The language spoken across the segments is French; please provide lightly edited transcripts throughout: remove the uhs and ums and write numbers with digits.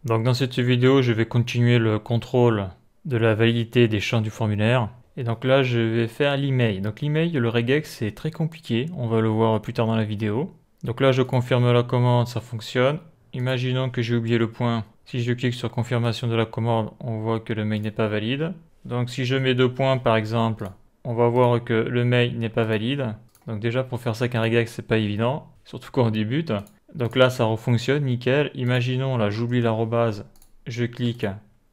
Donc dans cette vidéo, je vais continuer le contrôle de la validité des champs du formulaire. Et donc là, je vais faire l'email. Donc l'email, le regex, c'est très compliqué. On va le voir plus tard dans la vidéo. Donc là, je confirme la commande, ça fonctionne. Imaginons que j'ai oublié le point. Si je clique sur confirmation de la commande, on voit que le mail n'est pas valide. Donc si je mets 2 points par exemple, on va voir que le mail n'est pas valide. Donc déjà pour faire ça qu'un regex, c'est pas évident, surtout quand on débute. Donc là, ça refonctionne, nickel. Imaginons, là, j'oublie l'arrobase, je clique,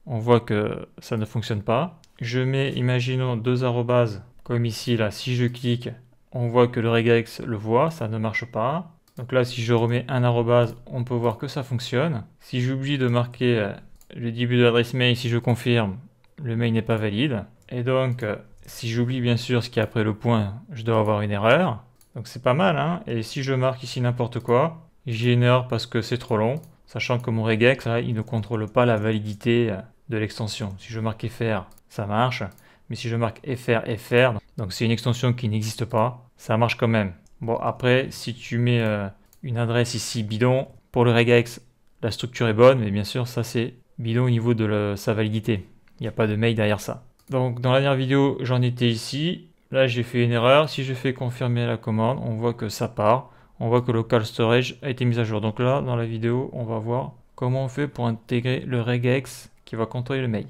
on voit que ça ne fonctionne pas. Je mets, imaginons, 2 arrobases, comme ici, là, si je clique, on voit que le regex le voit, ça ne marche pas. Donc là, si je remets un arrobase, on peut voir que ça fonctionne. Si j'oublie de marquer le début de l'adresse mail, si je confirme, le mail n'est pas valide. Et donc, si j'oublie bien sûr ce qui est après le point, je dois avoir une erreur. Donc c'est pas mal, hein. Et si je marque ici n'importe quoi, j'ai une erreur parce que c'est trop long, sachant que mon regex, là, il ne contrôle pas la validité de l'extension. Si je marque FR, ça marche. Mais si je marque FR, donc c'est une extension qui n'existe pas, ça marche quand même. Bon, après, si tu mets une adresse ici bidon, pour le regex, la structure est bonne, mais bien sûr, ça c'est bidon au niveau de sa validité. Il n'y a pas de mail derrière ça. Donc dans la dernière vidéo, j'en étais ici. Là, j'ai fait une erreur. Si je fais confirmer la commande, on voit que ça part. On voit que le local storage a été mis à jour. Donc là, dans la vidéo, on va voir comment on fait pour intégrer le regex qui va contrôler le mail.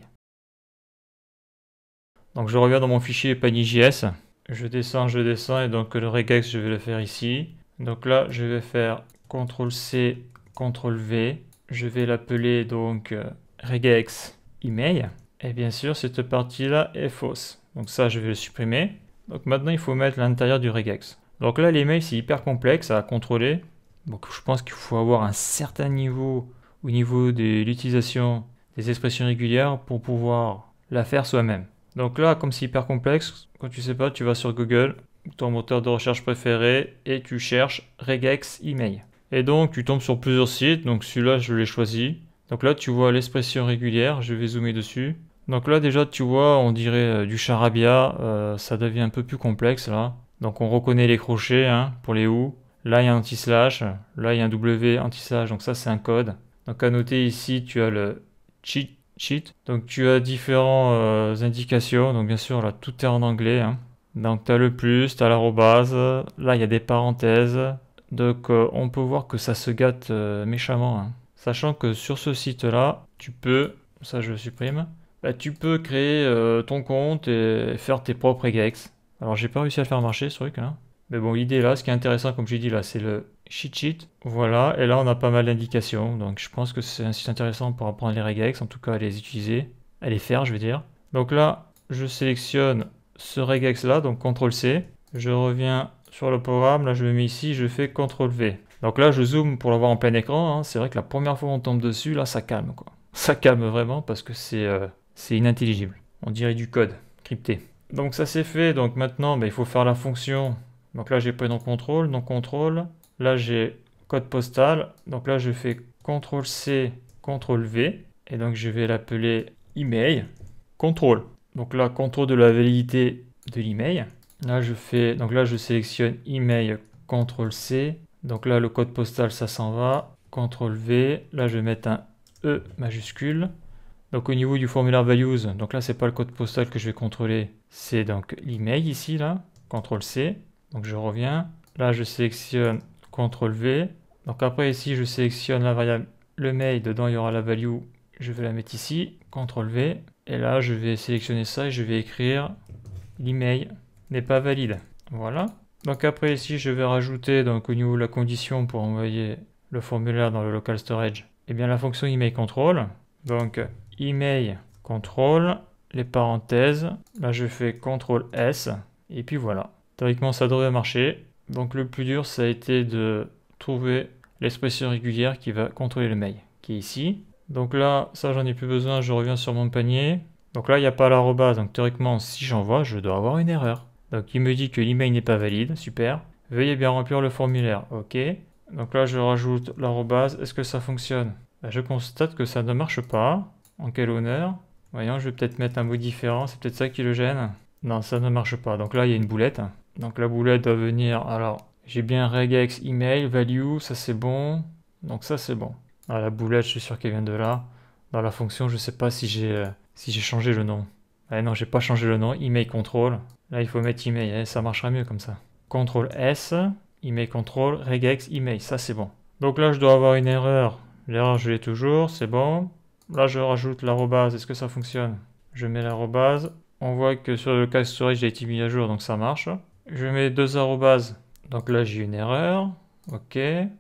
Donc je reviens dans mon fichier pany.js. Je descends, et donc le regex, je vais le faire ici. Donc là, je vais faire CTRL-C, CTRL-V. Je vais l'appeler donc regex email. Et bien sûr, cette partie-là est fausse. Donc ça, je vais le supprimer. Donc maintenant, il faut mettre l'intérieur du regex. Donc là, les mails, c'est hyper complexe à contrôler. Donc je pense qu'il faut avoir un certain niveau au niveau de l'utilisation des expressions régulières pour pouvoir la faire soi-même. Donc là, comme c'est hyper complexe, quand tu sais pas, tu vas sur Google, ton moteur de recherche préféré, et tu cherches regex email. Et donc, tu tombes sur plusieurs sites. Donc celui-là, je l'ai choisi. Donc là, tu vois l'expression régulière. Je vais zoomer dessus. Donc là, déjà, tu vois, on dirait du charabia. Ça devient un peu plus complexe là. Donc on reconnaît les crochets hein, pour les ou. Là, il y a un anti-slash. Là, il y a un W anti-slash. Donc ça, c'est un code. Donc à noter ici, tu as le cheat sheet. Donc tu as différentes indications. Donc bien sûr, là, tout est en anglais. Hein. Donc tu as le plus, tu as l'arrobase. Là, il y a des parenthèses. Donc on peut voir que ça se gâte méchamment. Hein. Sachant que sur ce site-là, tu peux, ça je le supprime, bah, tu peux créer ton compte et faire tes propres regex. Alors j'ai pas réussi à le faire marcher ce truc là. Mais bon, l'idée là, ce qui est intéressant comme j'ai dit là, c'est le cheat sheet. Voilà, et là on a pas mal d'indications. Donc je pense que c'est un site intéressant pour apprendre les regex, en tout cas à les utiliser, à les faire je veux dire. Donc là, je sélectionne ce regex là, donc CTRL-C. Je reviens sur le programme, là je me mets ici, je fais CTRL-V. Donc là je zoome pour l'avoir en plein écran, hein. C'est vrai que la première fois qu'on tombe dessus, là ça calme quoi. Ça calme vraiment parce que c'est inintelligible. On dirait du code crypté. Donc ça c'est fait, donc maintenant il faut faire la fonction. Donc là j'ai pris non contrôle, là j'ai code postal, donc là je fais CTRL-C, CTRL-V, et donc je vais l'appeler email, contrôle. Donc là, contrôle de la validité de l'email. Là je sélectionne email, CTRL-C, donc là le code postal ça s'en va, CTRL-V, là je vais mettre un E majuscule. Donc au niveau du formulaire values, donc là c'est pas le code postal que je vais contrôler, c'est donc l'email ici là, CTRL-C. Donc je reviens, là je sélectionne CTRL-V. Donc après ici je sélectionne la variable le mail, dedans il y aura la value, je vais la mettre ici, CTRL-V. Et là je vais sélectionner ça et je vais écrire l'email n'est pas valide. Voilà. Donc après ici je vais rajouter donc au niveau de la condition pour envoyer le formulaire dans le local storage, et bien la fonction email control. Donc email control, les parenthèses, là je fais CTRL S, et puis voilà. Théoriquement ça devrait marcher. Donc le plus dur ça a été de trouver l'expression régulière qui va contrôler le mail, qui est ici. Donc là, ça j'en ai plus besoin, je reviens sur mon panier. Donc là il n'y a pas l'arrobase, donc théoriquement si j'envoie, je dois avoir une erreur. Donc il me dit que l'email n'est pas valide, super. Veuillez bien remplir le formulaire, ok. Donc là je rajoute l'arrobase, est-ce que ça fonctionne? Je constate que ça ne marche pas. En quel honneur? Voyons, je vais peut-être mettre un mot différent, c'est peut-être ça qui le gêne. Non, ça ne marche pas. Donc là, il y a une boulette. Donc la boulette doit venir. Alors, j'ai bien regex email, value, ça c'est bon. Donc ça c'est bon. Ah, la boulette, je suis sûr qu'elle vient de là. Dans la fonction, je sais pas si j'ai changé le nom. Ah non, j'ai pas changé le nom. Email control. Là, il faut mettre email. Ça marchera mieux comme ça. CTRL S, email control, regex email. Ça, c'est bon. Donc là, je dois avoir une erreur. L'erreur, je l'ai toujours. C'est bon. Là, je rajoute l'arrobase. Est-ce que ça fonctionne? Je mets l'arrobase. On voit que sur le cache storage, il a été mis à jour, donc ça marche. Je mets 2 arrobases. Donc là, j'ai une erreur. Ok.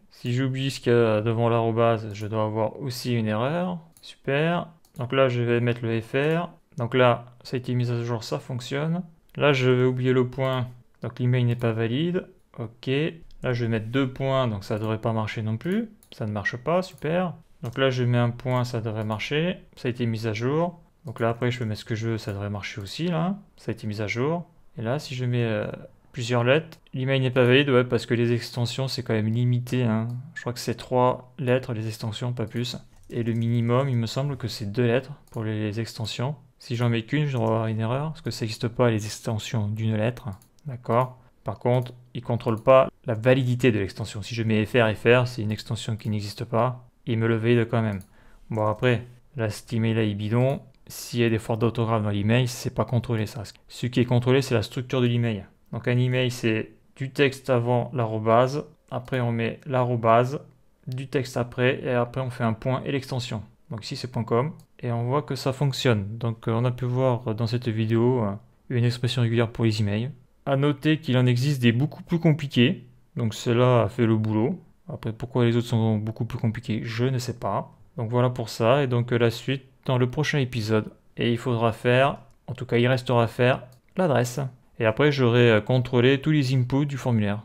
Si j'oublie ce qu'il y a devant l'arrobase, je dois avoir aussi une erreur. Super. Donc là, je vais mettre le FR. Donc là, ça a été mis à jour, ça fonctionne. Là, je vais oublier le point. Donc l'email n'est pas valide. Ok. Là, je vais mettre 2 points, donc ça ne devrait pas marcher non plus. Ça ne marche pas, super. Donc là, je mets un point, ça devrait marcher. Ça a été mis à jour. Donc là, après, je peux mettre ce que je veux, ça devrait marcher aussi, là. Ça a été mis à jour. Et là, si je mets plusieurs lettres, l'email n'est pas valide, ouais, parce que les extensions, c'est quand même limité, hein. Je crois que c'est 3 lettres, les extensions, pas plus. Et le minimum, il me semble que c'est 2 lettres pour les extensions. Si j'en mets qu'une, je dois avoir une erreur, parce que ça n'existe pas les extensions d'une lettre. D'accord? Par contre, il ne contrôle pas la validité de l'extension. Si je mets FR, c'est une extension qui n'existe pas. Il me le valide quand même. Bon, après, là, cet email-là est bidon. S'il y a des fautes d'orthographe dans l'email, c'est pas contrôlé ça. Ce qui est contrôlé, c'est la structure de l'email. Donc un email, c'est du texte avant l'arrobase. Après, on met l'arrobase, du texte après, et après, on fait un point et l'extension. Donc ici, c'est .com. Et on voit que ça fonctionne. Donc on a pu voir dans cette vidéo une expression régulière pour les emails. À noter qu'il en existe des beaucoup plus compliqués. Donc cela a fait le boulot. Après, pourquoi les autres sont beaucoup plus compliqués, je ne sais pas. Donc voilà pour ça. Et donc la suite dans le prochain épisode. Et il faudra faire, en tout cas il restera à faire, l'adresse. Et après j'aurai contrôlé tous les inputs du formulaire.